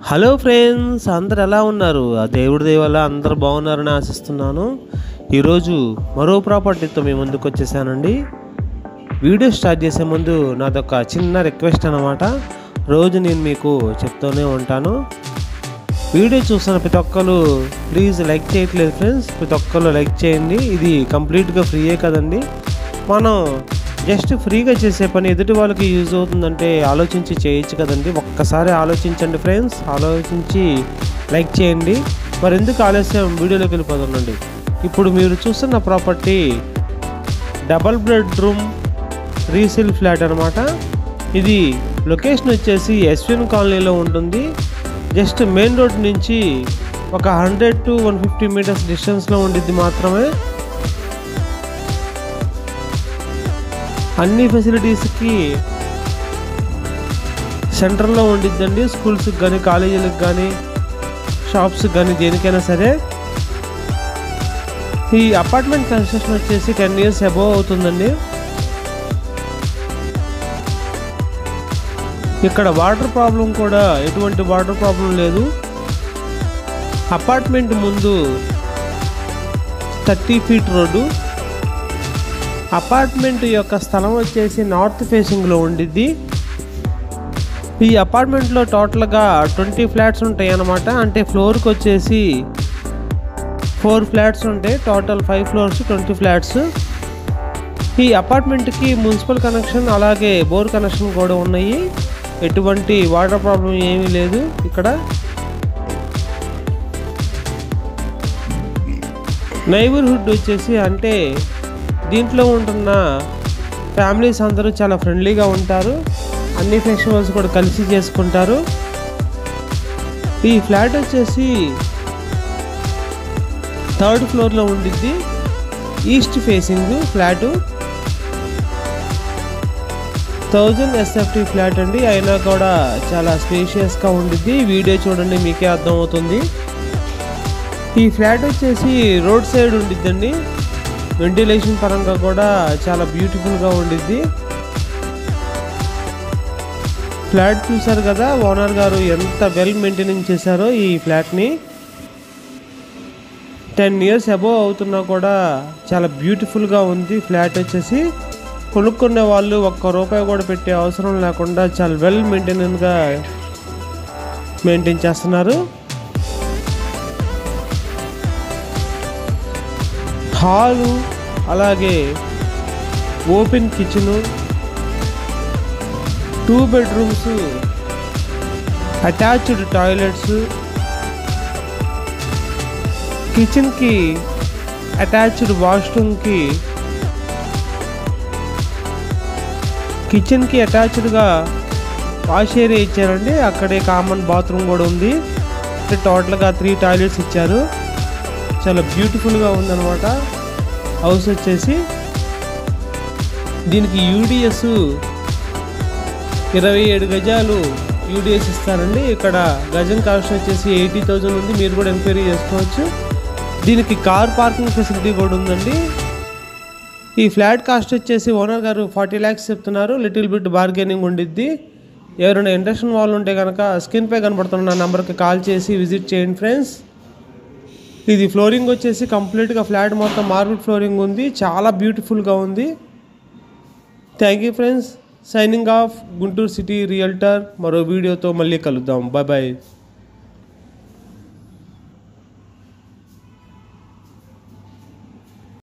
Hello friends, అందరు ఎలా ఉన్నారు? ఆ దేవుడి దయ వల్ల అందరు బాగున్నారని ఆశిస్తున్నాను. ఈరోజు మరో ప్రాపర్టీతో మీ ముందుకు వచ్చేసానండి. వీడియో స్టార్ట్ చేసే ముందు నాదొక చిన్న రిక్వెస్ట్ అన్నమాట. రోజు నేను మీకు చెప్తూనే ఉంటాను. వీడియో చూస్తున్న ప్రతి ఒక్కరు ప్లీజ్ లైక్ చేయట్లేదు ఫ్రెండ్స్. ప్రతి ఒక్కరు లైక్ చేయండి. ఇది కంప్లీట్గా ఫ్రీయే కదండి. మనం జస్ట్ ఫ్రీగా చేసే పని ఎదుటి వాళ్ళకి యూజ్ అవుతుందంటే ఆలోచించి చేయొచ్చు కదండి. ఒక్కసారి ఆలోచించండి ఫ్రెండ్స్, ఆలోచించి లైక్ చేయండి. మరి ఎందుకు ఆలస్యం, వీడియోలోకి వెళ్ళిపోతుందండి. ఇప్పుడు మీరు చూస్తున్న property double bedroom resale flat అనమాట. ఇది లొకేషన్ వచ్చేసి ఎస్విఎన్ కాలనీలో ఉంటుంది. జస్ట్ మెయిన్ రోడ్ నుంచి ఒక 100 to 150 మీటర్స్ డిస్టెన్స్లో ఉండిద్ది మాత్రమే. అన్ని ఫెసిలిటీస్కి సెంటర్లో ఉండిద్దండి. స్కూల్స్కి కానీ, కాలేజీలకు కానీ, షాప్స్కి కానీ, దేనికైనా సరే. ఈ అపార్ట్మెంట్ కన్స్ట్రక్షన్ వచ్చేసి 10 years అబోవ్ అవుతుందండి. ఇక్కడ వాటర్ ప్రాబ్లం కూడా ఎటువంటి వాటర్ ప్రాబ్లం లేదు. అపార్ట్మెంట్ ముందు 30 feet రోడ్డు. అపార్ట్మెంట్ యొక్క స్థలం వచ్చేసి నార్త్ ఫేసింగ్లో ఉండిద్ది. ఈ అపార్ట్మెంట్లో టోటల్గా 20 ఫ్లాట్స్ ఉంటాయి అన్నమాట. అంటే ఫ్లోర్కి వచ్చేసి 4 ఫ్లాట్స్ ఉంటాయి. Total 5 floors 20 flats. ఈ అపార్ట్మెంట్కి మున్సిపల్ కనెక్షన్ అలాగే బోర్ కనెక్షన్ కూడా ఉన్నాయి. ఎటువంటి వాటర్ ప్రాబ్లం ఏమీ లేదు ఇక్కడ. నైబర్హుడ్ వచ్చేసి అంటే దీంట్లో ఉంటున్న ఫ్యామిలీస్ అందరూ చాలా ఫ్రెండ్లీగా ఉంటారు. అన్ని ఫెస్టివల్స్ కూడా కలిసి చేసుకుంటారు. ఈ ఫ్లాట్ వచ్చేసి 3rd floorలో ఉండిద్ది. East facing flat. 1000 SFT flat అండి. అయినా కూడా చాలా స్పేషియస్గా ఉండిద్ది. వీడియో చూడండి, మీకే అర్థమవుతుంది. ఈ ఫ్లాట్ వచ్చేసి రోడ్ సైడ్ ఉండిద్దండి. వెంటిలేషన్ పరంగా కూడా చాలా బ్యూటిఫుల్గా ఉండిద్ది. ఫ్లాట్ చూసారు కదా, ఓనర్ గారు ఎంత వెల్ మెయింటైనింగ్ చేశారో ఈ ఫ్లాట్ని. 10 years అబోవ్ అవుతున్నా కూడా చాలా బ్యూటిఫుల్గా ఉంది ఫ్లాట్ వచ్చేసి. కొనుక్కునే వాళ్ళు ₹1 కూడా పెట్టే అవసరం లేకుండా చాలా వెల్ మెయింటైన్గా మెయింటైన్ చేస్తున్నారు. హాలు అలాగే open kitchen, 2 bedrooms, attached toilets, కిచెన్కి అటాచ్డ్ వాష్రూమ్కి, కిచెన్కి అటాచ్డ్గా వాష్ ఏరియా ఇచ్చారండి. అక్కడే కామన్ బాత్రూమ్ కూడా ఉంది. టోటల్గా 3 టాయిలెట్స్ ఇచ్చారు. చాలా బ్యూటిఫుల్గా ఉందన్నమాట హౌస్ వచ్చేసి. దీనికి యూడిఎస్ 27 గజాలు యూడిఎస్ ఇస్తారండి. ఇక్కడ గజం కాస్ట్ వచ్చేసి 80,000 ఉంది. మీరు కూడా ఎంక్వైరీ చేసుకోవచ్చు. దీనికి కార్ పార్కింగ్ ఫెసిలిటీ కూడా ఉందండి. ఈ ఫ్లాట్ కాస్ట్ వచ్చేసి ఓనర్ గారు 40 lakhs చెప్తున్నారు. లిటిల్ బిట్ బార్గెనింగ్ ఉండిద్ది. ఎవరైనా ఇంట్రెస్ట్ వాళ్ళు ఉంటే కనుక స్క్రీన్పై కనబడుతున్న నెంబర్కి కాల్ చేసి విజిట్ చేయండి ఫ్రెండ్స్. ఇది ఫ్లోరింగ్ వచ్చేసి కంప్లీట్గా ఫ్లాట్ మొత్తం మార్బుల్ ఫ్లోరింగ్ ఉంది. చాలా బ్యూటిఫుల్గా ఉంది. Thank you friends. Signing off, Guntur city realtor. మరో వీడియోతో మళ్ళీ కలుద్దాం. Bye bye.